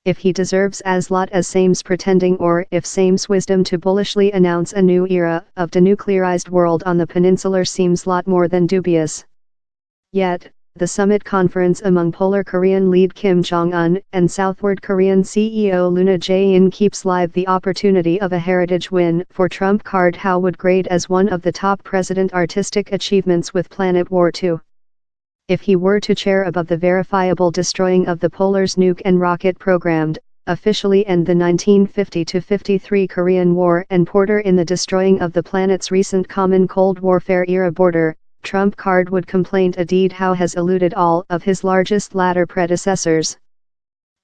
If he deserves as lot as Same's pretending, or if Same's wisdom to bullishly announce a new era of denuclearized world on the peninsula seems lot more than dubious. Yet, the summit conference among Polar Korean lead Kim Jong-un and Southward Korean CEO Yoon Jae-in keeps live the opportunity of a heritage win for Trump card how would grade as one of the top president artistic achievements with Planet War II. If he were to chair above the verifiable destroying of the Polar's nuke and rocket programmed, officially end the 1950-53 Korean War and porter in the destroying of the planet's recent common Cold Warfare era border, Trump card would complain a deed how has eluded all of his largest latter predecessors.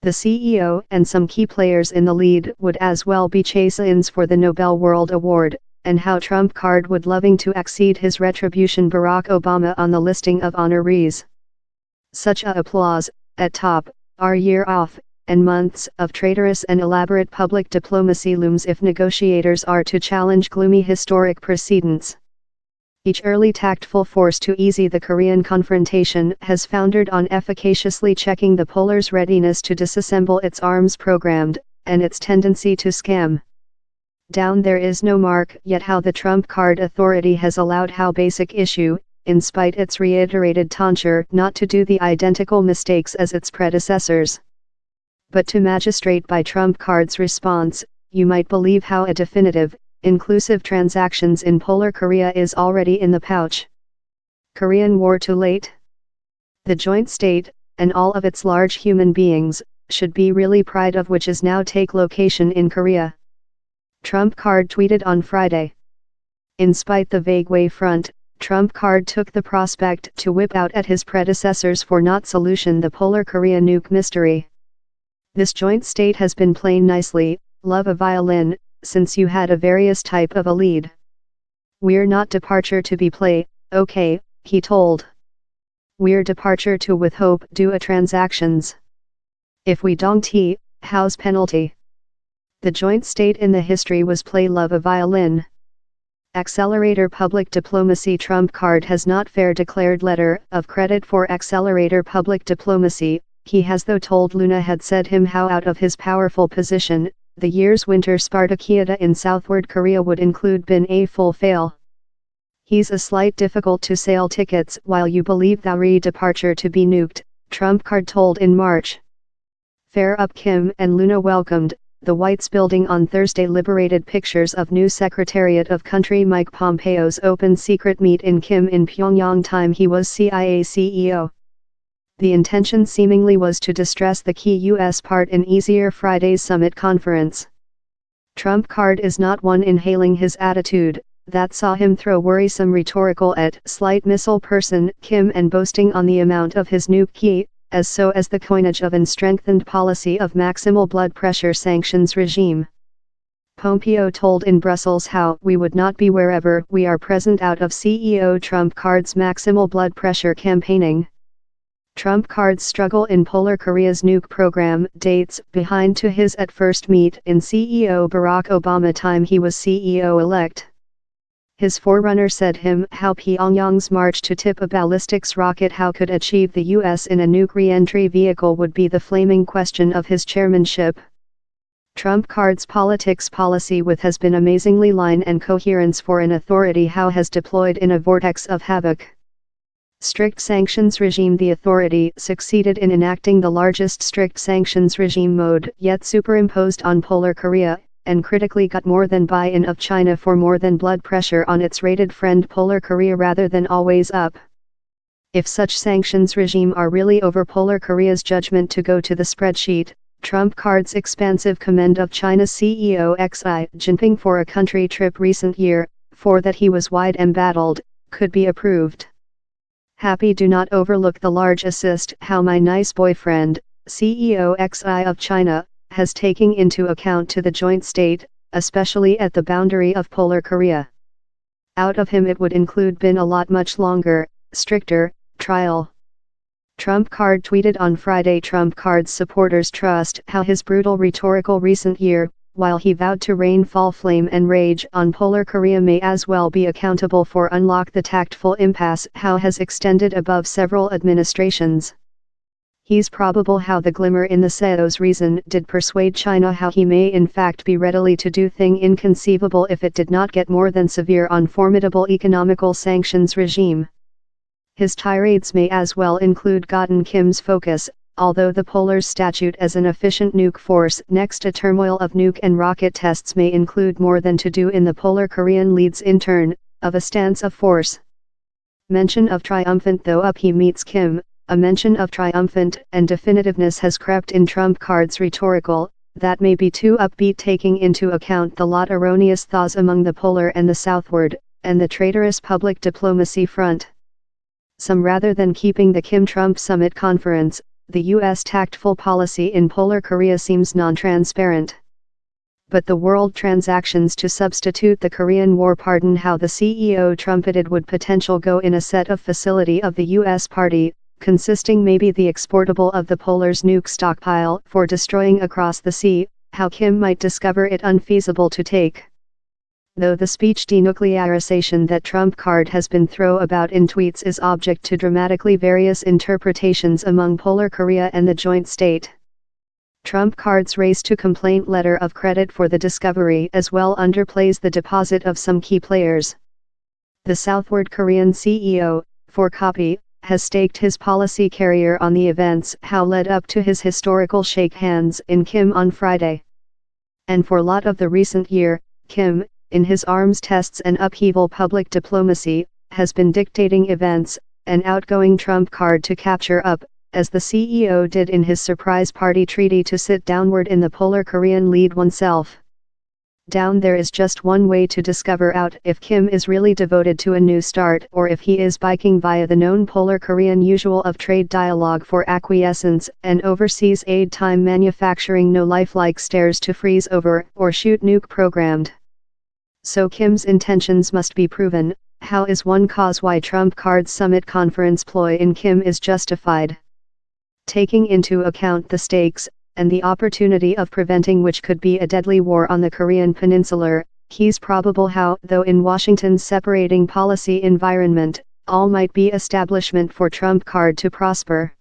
The CEO and some key players in the lead would as well be chase-ins for the Nobel World Award, and how Trump card would loving to exceed his retribution Barack Obama on the listing of honorees. Such a applause, at top, are year off, and months of traitorous and elaborate public diplomacy looms if negotiators are to challenge gloomy historic precedents. Each early tactful force to ease the Korean confrontation has foundered on efficaciously checking the Polar's readiness to disassemble its arms programmed, and its tendency to scam. Down there is no mark yet how the Trump card authority has allowed how basic issue, in spite its reiterated tonsure not to do the identical mistakes as its predecessors. But to magistrate by Trump card's response, you might believe how a definitive, inclusive transactions in Polar Korea is already in the pouch. Korean War too late? The joint state, and all of its large human beings, should be really pride of which is now take location in Korea. Trump card tweeted on Friday. In spite the vague way front, Trump card took the prospect to whip out at his predecessors for not solution the Polar Korea nuke mystery. This joint state has been playing nicely, love a violin, since you had a various type of a lead. We're not departure to be play, okay, he told. We're departure to with hope do a transactions. If we don't how's penalty? The joint state in the history was play love a violin. Accelerator public diplomacy Trump card has not fair declared letter of credit for accelerator public diplomacy, he has though told Luna had said him how out of his powerful position, the year's winter Spartakiada in Southward Korea would include been a full fail. He's a slight difficult to sale tickets while you believe the re-departure to be nuked, Trump card told in March. Fair up Kim and Luna welcomed, the White's building on Thursday liberated pictures of new Secretariat of Country Mike Pompeo's open secret meet in Kim in Pyongyang time he was CIA CEO. The intention seemingly was to distress the key U.S. part in easier Friday's summit conference. Trump card is not one inhaling his attitude, that saw him throw worrisome rhetorical at slight missile person Kim and boasting on the amount of his nuke key, as so as the coinage of an strengthened policy of maximal blood pressure sanctions regime. Pompeo told in Brussels how we would not be wherever we are present out of CEO Trump card's maximal blood pressure campaigning. Trump card's struggle in Polar Korea's nuke program dates behind to his at first meet in CEO Barack Obama time he was CEO-elect. His forerunner said him how Pyongyang's march to tip a ballistics rocket how could achieve the U.S. in a nuke re-entry vehicle would be the flaming question of his chairmanship. Trump card's politics policy with has been amazingly line and coherence for an authority how has deployed in a vortex of havoc. Strict sanctions regime the authority succeeded in enacting the largest strict sanctions regime mode yet superimposed on Polar Korea, and critically got more than buy-in of China for more than blood pressure on its rated friend Polar Korea rather than always up. If such sanctions regime are really over Polar Korea's judgment to go to the spreadsheet, Trump card's expansive commend of China's CEO Xi Jinping for a country trip recent year, for that he was wide embattled, could be approved. Happy do not overlook the large assist how my nice boyfriend, CEO Xi of China, has taken into account to the joint state, especially at the boundary of Polar Korea. Out of him it would include been a lot much longer, stricter, trial. Trump card tweeted on Friday Trump card's supporters trust how his brutal rhetorical recent year, while he vowed to rain fall flame and rage on Polar Korea may as well be accountable for unlock the tactful impasse how has extended above several administrations. He's probable how the glimmer in the Seo's reason did persuade China how he may in fact be readily to do thing inconceivable if it did not get more than severe on formidable economical sanctions regime. His tirades may as well include gotten Kim's focus, although the Polar's statute as an efficient nuke force next a turmoil of nuke and rocket tests may include more than to do in the Polar Korean leads in turn, of a stance of force. Mention of triumphant though up he meets Kim. A mention of triumphant and definitiveness has crept in trump cards rhetorical, that may be too upbeat taking into account the lot erroneous thaws among the polar and the southward, and the traitorous public diplomacy front. Some rather than keeping the Kim-Trump summit conference, the U.S. tactful policy in Polar Korea seems non-transparent. But the world transactions to substitute the Korean War pardon how the CEO trumpeted would potential go in a set of facility of the U.S. party, consisting maybe the exportable of the Polar's nuke stockpile for destroying across the sea, how Kim might discover it unfeasible to take. Though the speech denuclearization that Trump card has been thrown about in tweets is object to dramatically various interpretations among Polar Korea and the joint state. Trump card's race to complaint letter of credit for the discovery as well underplays the deposit of some key players. The Southward Korean CEO, for copy, has staked his policy carrier on the events how led up to his historical shake hands in Kim on Friday. And for lot of the recent year, Kim, in his arms tests and upheaval public diplomacy, has been dictating events, an outgoing trump card to capture up, as the CEO did in his surprise party treaty to sit downward in the Polar Korean lead oneself. Down there is just one way to discover out if Kim is really devoted to a new start or if he is biking via the known Polar Korean usual of trade dialogue for acquiescence and overseas aid time manufacturing no lifelike stairs to freeze over or shoot nuke programmed. So Kim's intentions must be proven. How is one cause why Trump card's summit conference ploy in Kim is justified? Taking into account the stakes, and the opportunity of preventing which could be a deadly war on the Korean peninsula, he's probable how, though in Washington's separating policy environment, all might be establishment for Trump card to prosper.